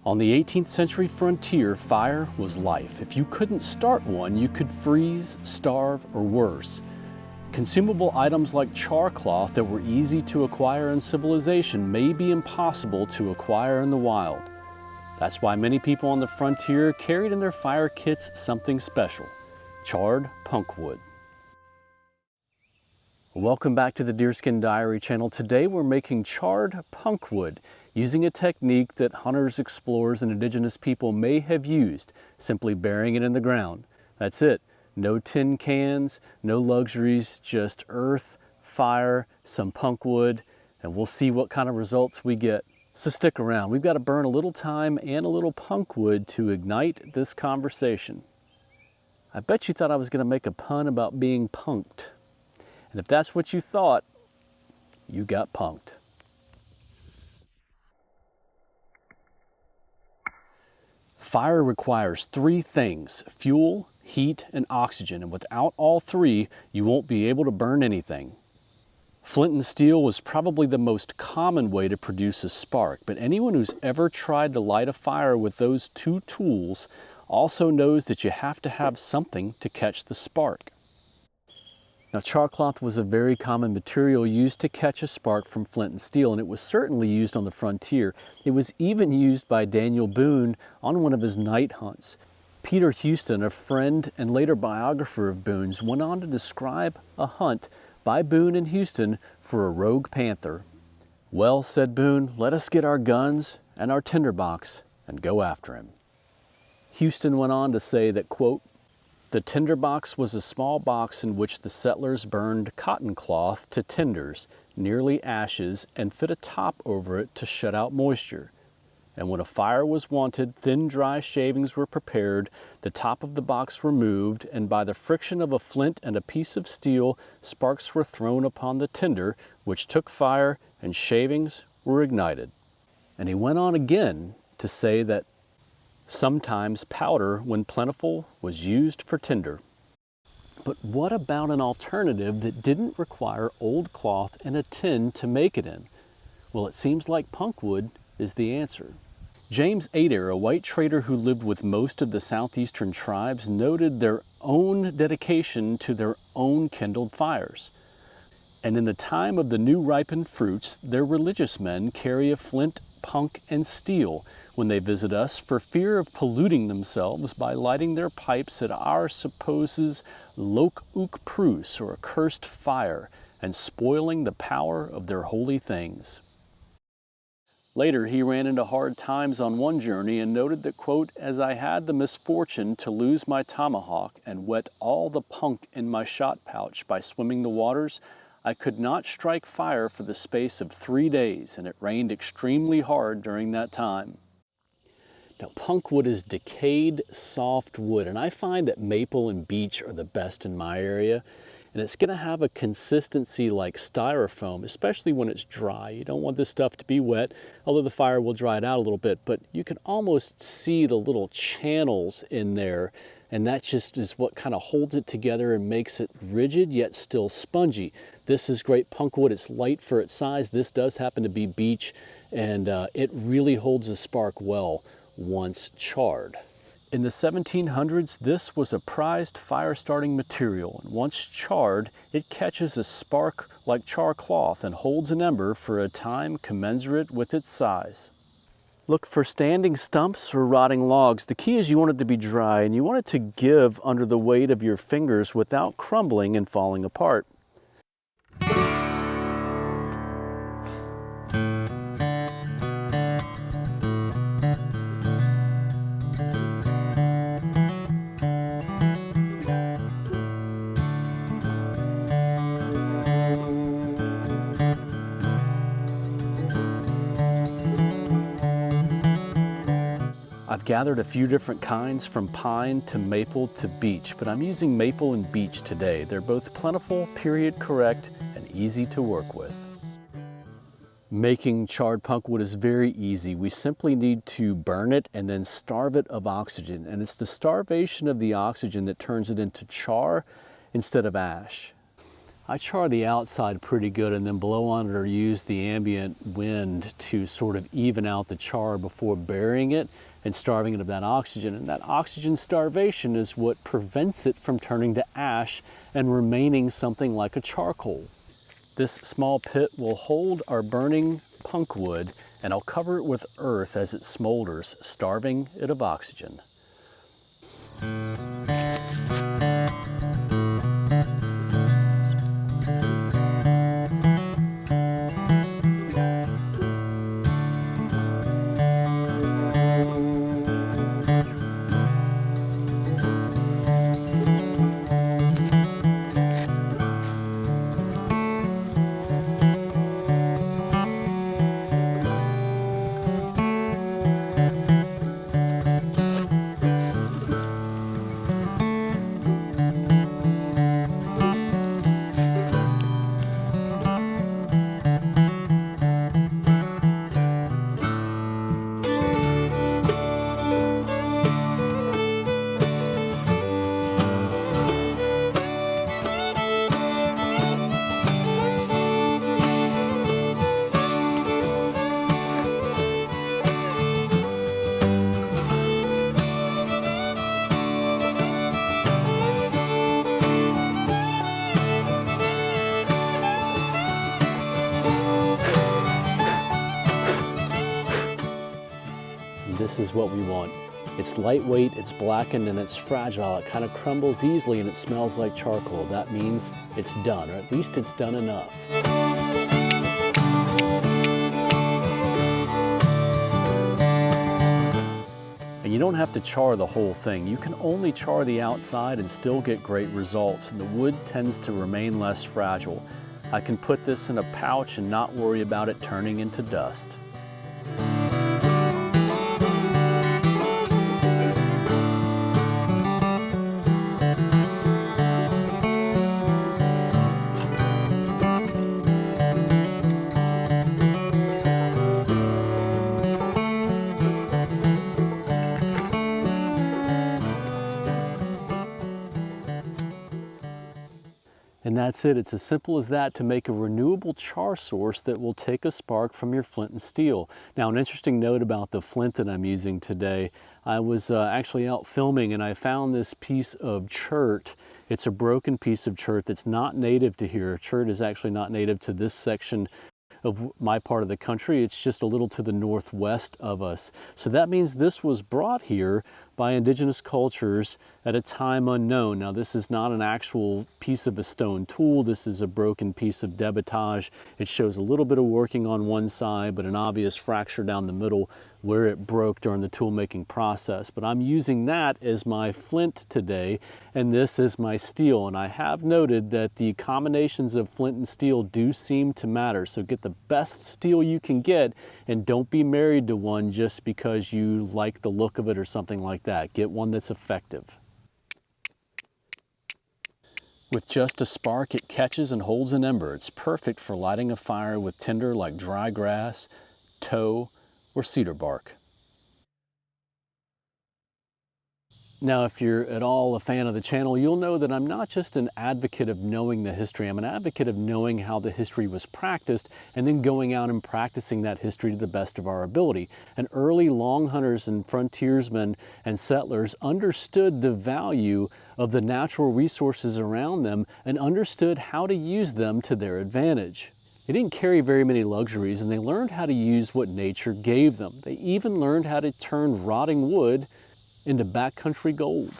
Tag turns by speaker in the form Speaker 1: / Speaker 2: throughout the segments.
Speaker 1: On the 18th century frontier, fire was life. If you couldn't start one, you could freeze, starve, or worse. Consumable items like char cloth that were easy to acquire in civilization may be impossible to acquire in the wild. That's why many people on the frontier carried in their fire kits something special: charred punkwood. Welcome back to the Deerskin Diary channel. Today we're making charred punkwood using a technique that hunters, explorers, and indigenous people may have used, simply burying it in the ground. That's it. No tin cans, no luxuries, just earth, fire, some punkwood, and we'll see what kind of results we get. So stick around. We've got to burn a little time and a little punkwood to ignite this conversation. I bet you thought I was going to make a pun about being punked. And if that's what you thought, you got punked. Fire requires three things: fuel, heat, and oxygen, and without all three, you won't be able to burn anything. Flint and steel was probably the most common way to produce a spark, but anyone who's ever tried to light a fire with those two tools also knows that you have to have something to catch the spark. Now, char cloth was a very common material used to catch a spark from flint and steel, and it was certainly used on the frontier. It was even used by Daniel Boone on one of his night hunts. Peter Houston, a friend and later biographer of Boone's, went on to describe a hunt by Boone and Houston for a rogue panther. "Well," said Boone, "let us get our guns and our tinderbox and go after him." Houston went on to say that, quote, "The tinderbox was a small box in which the settlers burned cotton cloth to tinders, nearly ashes, and fit a top over it to shut out moisture. And when a fire was wanted, thin dry shavings were prepared, the top of the box removed, and by the friction of a flint and a piece of steel, sparks were thrown upon the tinder, which took fire, and shavings were ignited." And he went on again to say that sometimes powder, when plentiful, was used for tinder. But what about an alternative that didn't require old cloth and a tin to make it in? Well, it seems like punkwood is the answer. James Adair, a white trader who lived with most of the southeastern tribes, noted their own dedication to their own kindled fires. And in the time of the new ripened fruits, their religious men carry a flint, punk, and steel when they visit us, for fear of polluting themselves by lighting their pipes at our supposes loc ook prus, or accursed fire, and spoiling the power of their holy things. Later, he ran into hard times on one journey and noted that, quote, "As I had the misfortune to lose my tomahawk and wet all the punk in my shot pouch by swimming the waters, I could not strike fire for the space of 3 days, and it rained extremely hard during that time." Now, punkwood is decayed, soft wood, and I find that maple and beech are the best in my area. And it's going to have a consistency like styrofoam, especially when it's dry. You don't want this stuff to be wet, although the fire will dry it out a little bit, but you can almost see the little channels in there, and that just is what kind of holds it together and makes it rigid yet still spongy. This is great punkwood. It's light for its size. This does happen to be beech, and it really holds a spark well once charred. In the 1700s, this was a prized fire-starting material, and once charred, it catches a spark like char cloth and holds an ember for a time commensurate with its size. Look for standing stumps or rotting logs. The key is you want it to be dry, and you want it to give under the weight of your fingers without crumbling and falling apart. I've gathered a few different kinds from pine to maple to beech, but I'm using maple and beech today. They're both plentiful, period correct, and easy to work with. Making charred punkwood is very easy. We simply need to burn it and then starve it of oxygen, and it's the starvation of the oxygen that turns it into char instead of ash. I char the outside pretty good and then blow on it or use the ambient wind to sort of even out the char before burying it and starving it of that oxygen. And that oxygen starvation is what prevents it from turning to ash and remaining something like a charcoal. This small pit will hold our burning punkwood, and I'll cover it with earth as it smolders, starving it of oxygen. This is what we want. It's lightweight, it's blackened, and it's fragile. It kind of crumbles easily and it smells like charcoal. That means it's done, or at least it's done enough. And you don't have to char the whole thing. You can only char the outside and still get great results, and the wood tends to remain less fragile. I can put this in a pouch and not worry about it turning into dust. And that's it. It's as simple as that to make a renewable char source that will take a spark from your flint and steel. Now, an interesting note about the flint that I'm using today, I was actually out filming and I found this piece of chert. It's a broken piece of chert that's not native to here. Chert is actually not native to this section of my part of the country. It's just a little to the northwest of us. So that means this was brought here by indigenous cultures at a time unknown. Now, this is not an actual piece of a stone tool. This is a broken piece of debitage. It shows a little bit of working on one side, but an obvious fracture down the middle where it broke during the tool making process. But I'm using that as my flint today, and this is my steel. And I have noted that the combinations of flint and steel do seem to matter. So get the best steel you can get, and don't be married to one just because you like the look of it or something like that. Get one that's effective. With just a spark, it catches and holds an ember. It's perfect for lighting a fire with tinder like dry grass, tow, or cedar bark. Now, if you're at all a fan of the channel, you'll know that I'm not just an advocate of knowing the history. I'm an advocate of knowing how the history was practiced and then going out and practicing that history to the best of our ability. And early long hunters and frontiersmen and settlers understood the value of the natural resources around them and understood how to use them to their advantage. They didn't carry very many luxuries, and they learned how to use what nature gave them. They even learned how to turn rotting wood into backcountry gold.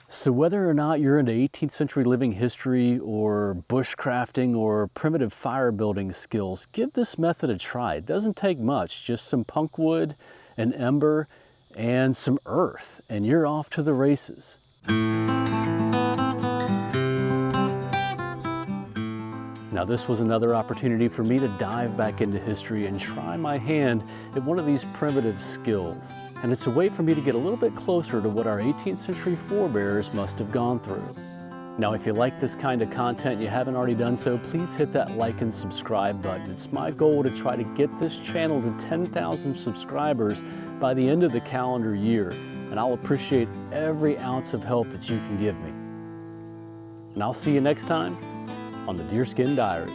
Speaker 1: So whether or not you're into 18th century living history or bushcrafting or primitive fire building skills, give this method a try. It doesn't take much, just some punkwood, an ember, and some earth, and you're off to the races. Now, this was another opportunity for me to dive back into history and try my hand at one of these primitive skills. And it's a way for me to get a little bit closer to what our 18th century forebears must have gone through. Now, if you like this kind of content and you haven't already done so, please hit that like and subscribe button. It's my goal to try to get this channel to 10,000 subscribers by the end of the calendar year. and I'll appreciate every ounce of help that you can give me. And I'll see you next time on the Deerskin Diary.